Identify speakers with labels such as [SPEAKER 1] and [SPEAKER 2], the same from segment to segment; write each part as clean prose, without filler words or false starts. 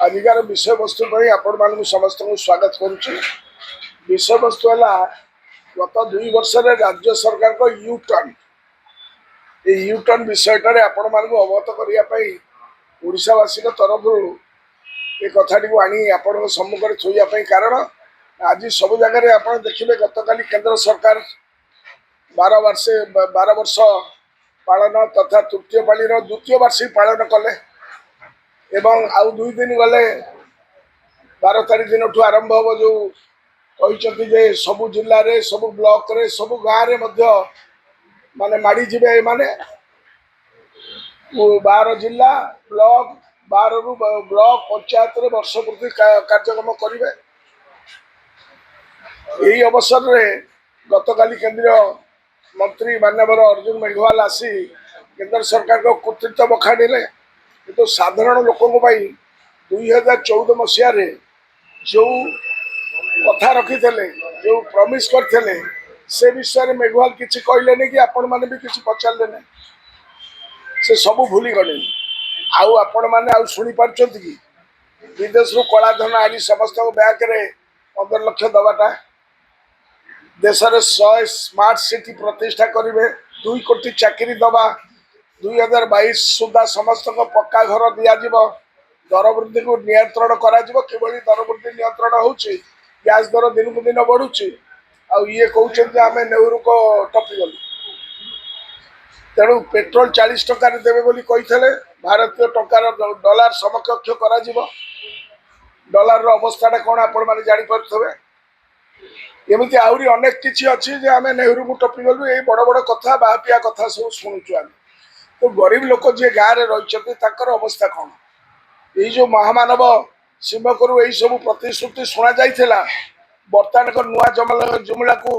[SPEAKER 1] आजिकार विषय वस्तु पर आपण मान समस्त को स्वागत करुच्ची। विषय वस्तु है गत 2 वर्ष राज्य सरकार को यू टर्न यू टर्न विषय आपण मान अवगत करने ओडावासी तरफ ये कथा आनी आपण सम्मुखें थोड़ा कारण आज सब जगह आप देखिए गतकाली केंद्र सरकार 12 वर्ष पालन तथा तृतीय पाली द्वितीय वार्षिक पालन कले एवं आउ 2 दिन गले 12 तारीख दिन आरंभ हम जो कहते सबु जिले में सबु ब्लॉक रे सबु गाँव में माने माड़ी जीवे माने 12 जिला ब्लॉक 12 रु ब्लॉक पंचायत रे वर्ष पूर्ति कार्यक्रम करेंगे। यही अवसर में गतकाली केंद्रीय मंत्री माननीय अर्जुन मेघवाल आसी केंद्र सरकार को कृतित्व बखाड़े तो साधारण लोकों 2014 मसीह जो कथा रखी जो प्रमिश करते से विषय में मेघवाल किसी कहले कि आपण मैंने भी किसी पचारे ना से सब भूली गले आउ आपण मैंने आउ शुणी पार्टी कि विदेश रु कलाधन आनी समस्त बैंक रे 15 लाख दवाटा देश में 100 स्मार्ट सिटी प्रतिष्ठा करेंगे 2 कोटी चाकरी दबा 2022 सुधा समस्त को पक्का घर दिज्व दर वृद्धि को नियंत्रण करा किभली दर वृद्धि नियंत्रण होची गैस दर दिन को दिन बढ़ुची ये कहते आम नेहरू को टपीगलु तेणु पेट्रोल 40 टका देवे बोली कहते भारतीय टंकार डॉलर समकक्ष करा डॉलर रो अवस्था कौन आपण मैंने जापे एमती आहरी अनेक किसी अच्छी आम नेहरू को टपीगलु ये बड़ बड़ कथा बापिया कथा सब शुणुचु आम तो गरीब लोक जी गाँव में रही अवस्था कौन ये जो महामानव सिंहकरू यही सब प्रतिश्रुति शुणा जाइला बर्तमान को नुआ जुमला को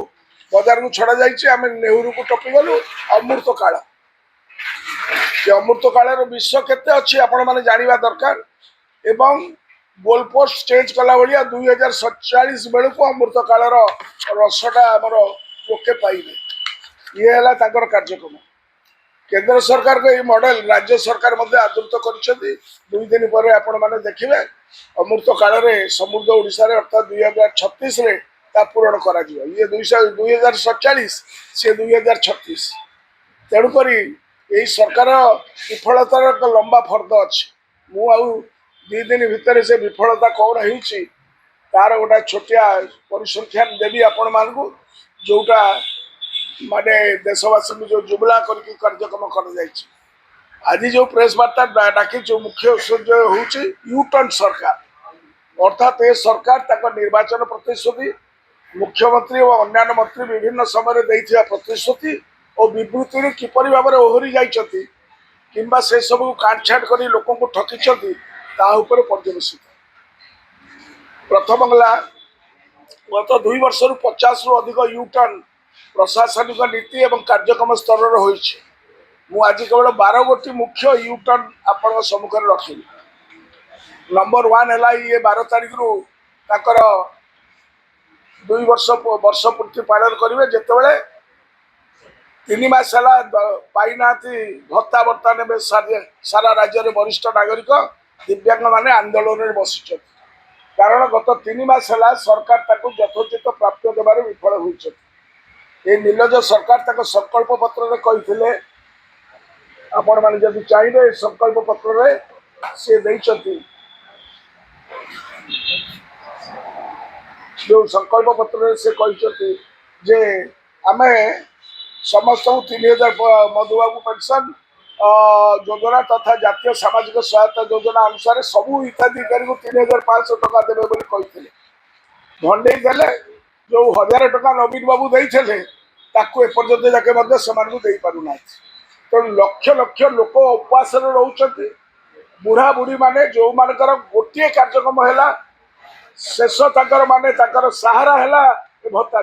[SPEAKER 1] बजार को छड़ा जाम नेहरू को टपीगलु अमृत काल अमृत काल विश्व केते अच्छी आपण मैंने जानवा दरकार एवं गोल पोस्ट चेंज कला भाया 2047 बेलू अमृत काल रसटा आमर लोके पाइबे ये है कार्यक्रम। केंद्र सरकार को ये मॉडल राज्य सरकार आदृत कर 2 दिन पर आपण मैंने देखिए अमृत काल में समृद्ध ओडिशा रे अर्थात 2036 रे ता पूरण करा जिवो ये 2047 से 2036 तेणुक यही सरकार विफलतार एक लंबा फर्द अच्छी मु आउ 2 दिन भितर से विफलता कौन होची तार गोटा छोटिया परिसंख्यान देवी आपण मान को जोटा माने देशवासी को जो जुमला करके कार्यक्रम कर आज जो प्रेस वार्ता डाकी जो मुख्य उद्देश्य हूँ यूटर्न सरकार अर्थात ये सरकार तक निर्वाचन प्रतिश्रुति मुख्यमंत्री और अन्य मंत्री विभिन्न समय देथिया प्रतिश्रुति और विवृत्ति किपरि भाव में ओहरी जाइछथि किंबा से सब काटछाट कर लोक को ठकी पर्यवेसित प्रथम गला गत 2 वर्ष 50 रु अधिक यूटर्न प्रशासनिक नीति एवं कार्यक्रम स्तर आज केवल 12 गोटी मुख्य यूटर्न आपण सम्मुखें रखी नंबर 1 है ये 12 तारीख रु 2 वर्ष पूर्ति पालन करेंगे जितेबले 3 मास पाईना भत्ता भत्ता ने सारा राज्य में वरिष्ठ नागरिक दिव्यांग माने आंदोलन में बसी कारण गत 3 मास सरकार यथोचित प्राप्य देवार विफल होती ये नीलज सरकार तक संकल्प पत्र कहते आपण मैंने जब चाहिए संकल्प पत्र से जो संकल्प पत्र से कहते जे आम समस्त 3000 मधुबाबू पेंशन योजना तथा जातीय सामाजिक सहायता योजना अनुसार सबू हिताधिकारी को 3500 टका देवे कहते भंडे देले जो 1000 टका नवीन बाबू देते एपर्यंत जाके से पारना तो लक्ष लक्ष लोक उपवास रोच बुढ़ा बुढ़ी माने जो मानकर गोटे कार्यक्रम है शेष तकर माने तकर सहारा है भत्ता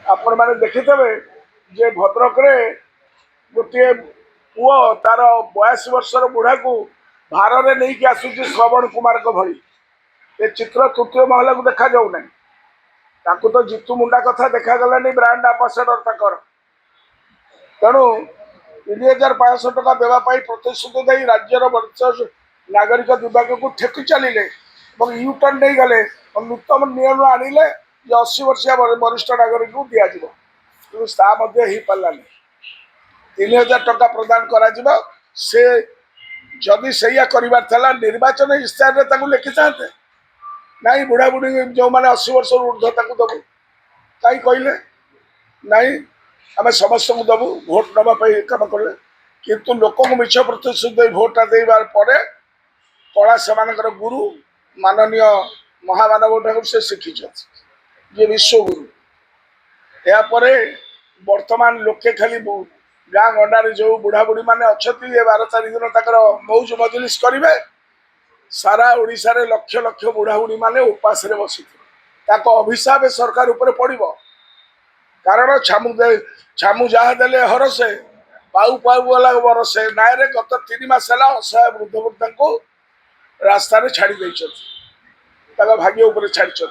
[SPEAKER 1] आपण मैंने देखिथे जे भद्रक रे गोटे पुओ तार 82 वर्षर बुढ़ा को भार में नहीं कि आसुची श्रवण कुमार को भली ये चित्र तृतीय महला को देखा जाऊ ना ताकू तो जीतू मुंडा कथा देखा गलानी ब्रांड आंबासाडर तकर तेणु 3500 टका देवाई प्रतिश्रुति दे राज्यर नागरिक विभाग को ठेकी चलिए यूटर्न नहीं गले नूतन नियम आनिले 80 वर्षिया वरिष्ठ नागरिक को दिज्व कि पारानी 3000 टका प्रदान करा से जदि सैया कर निर्वाचन इश्ताहार लिखि था नाई बुढ़ा बुढ़ी जो मैंने 80 वर्ष ऊर्ध्व दबू कहीं कहले नाई आम समस्त को दबू भोट नापी कम कले किंतु लोक को मिछ प्रतिश्रुति भोटा देवार पर कला से गुरु माननीय महामानव ठाकुर से शिखी ये विश्वगुरु यापर वर्तमान लोके खाली गाँ गंडार जो बुढ़ा बुढ़ी मैंने अच्छा 12 तारीख दिन तक मौज मजलिस करेंगे सारा ओडिशा रे लक्ष लक्ष बुढ़ा बुढ़ी मैंने उपास बसी अभिशाप सरकार उपर पड़ कारण छामु जहाँ देले हरसे पाऊ पाऊ गला बरसे नाय रे गत 3 मास है असहाय वृद्ध वृद्धा को रास्तार छाड़ी भाग्य उपर छाड़ी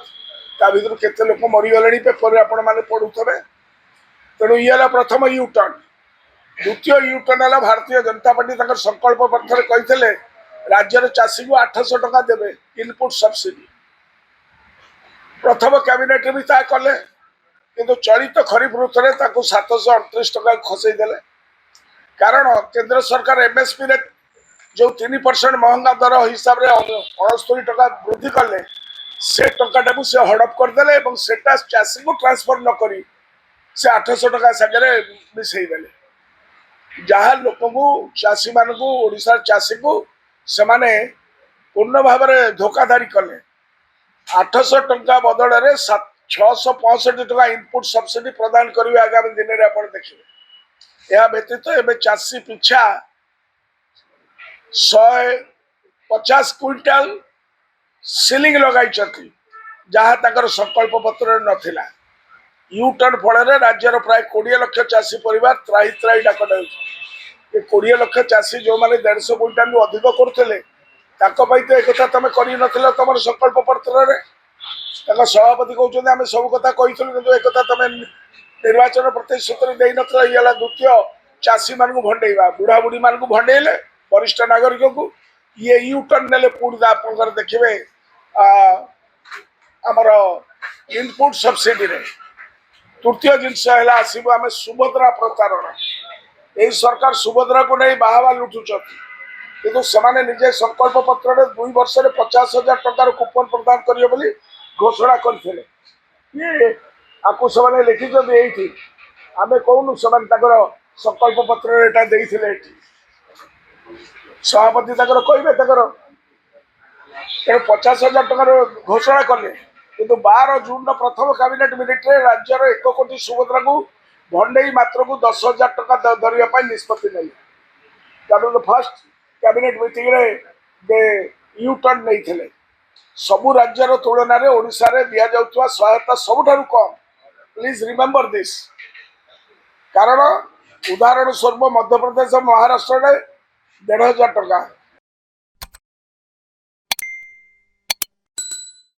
[SPEAKER 1] भर केते लोक मरीगले पेपर आपण मैंने पढ़ुवे तेणु ये प्रथम यूटर्न द्वितीय यूटर्न है भारतीय जनता पार्टी संकल्प पत्र कहते राज्यर चाषी को 800 टका देवे इनपुट सब्सिडी प्रथम कैबिनेट भी ता कले किंतु चलित खरीफ ऋतु में 738 टका खसईदे कारण केंद्र सरकार एमएसपी रे जो 3% महंगा दर हिसाब से 69 टका वृद्धि कले से टका से हड़प करदे चाषी को ट्रांसफर न करी से 800 टका सागे मिसईदे जहाँ लोक को चाषी मान को ओडिशा चाषी को से माने पूर्ण भाव में धोखाधारी कले 800 टका बदल में 665 टका इनपुट सब्सिडी प्रदान करेंगे आगामी दिन में आप देखिए यह व्यतीत एवं चाषी पिछा 150 क्विंटाल सिलिंग लगाई जहाँ तक संकल्प पत्र नथिला यूटर्न फल राज्यर प्राय 20 लाख चाषी परिवार त्राही त्राही डाक ये 20 लाख चाषी जो मैंने 150 क्विंटाल रु अधिक करते तो एक तुम कर तुम संकल्प पत्र सभापति कहते आम सब कथा कही एक तुम निर्वाचन प्रतिश्रुति दे ना द्वितीय चाषी मान भंडेवा बुढ़ा बुढ़ी मान भंडेले वरिष्ठ नागरिक को ये यूटर्न ने पुणी आप देखिए आमर इनपुट सब्सिडी रे तृतीय जिनस आसब आम सुभद्रा प्रतारण यही सरकार सुभद्रा को नहीं बाहवा लुटुंट किंतु से निजे संकल्प पत्र 2 वर्ष में 50,000 टकर कूपन प्रदान करेंगे घोषणा करते ये आपको से लिखिं ये आम कौन से संकल्प पत्र एटा देते सभापति कहे तेणु 50,000 टकर घोषणा कले किंतु 12 जून प्रथम कैबिनेट मिनिट रे राज्यर 1 कोटी सुभद्रा को भंडे मात्र को 10,000 टका धरने निष्पत्ति नहीं फर्स्ट कैबिनेट मीटिंग रे यूटर्न नहीं सबु राज्यर तुलन में ओडिशा रे दिया जाउतवा सहायता सबुठारु कम प्लीज रिमेंबर दिस कारण उदाहरण स्वरूप मध्य प्रदेश महाराष्ट्र रे 1,500 टका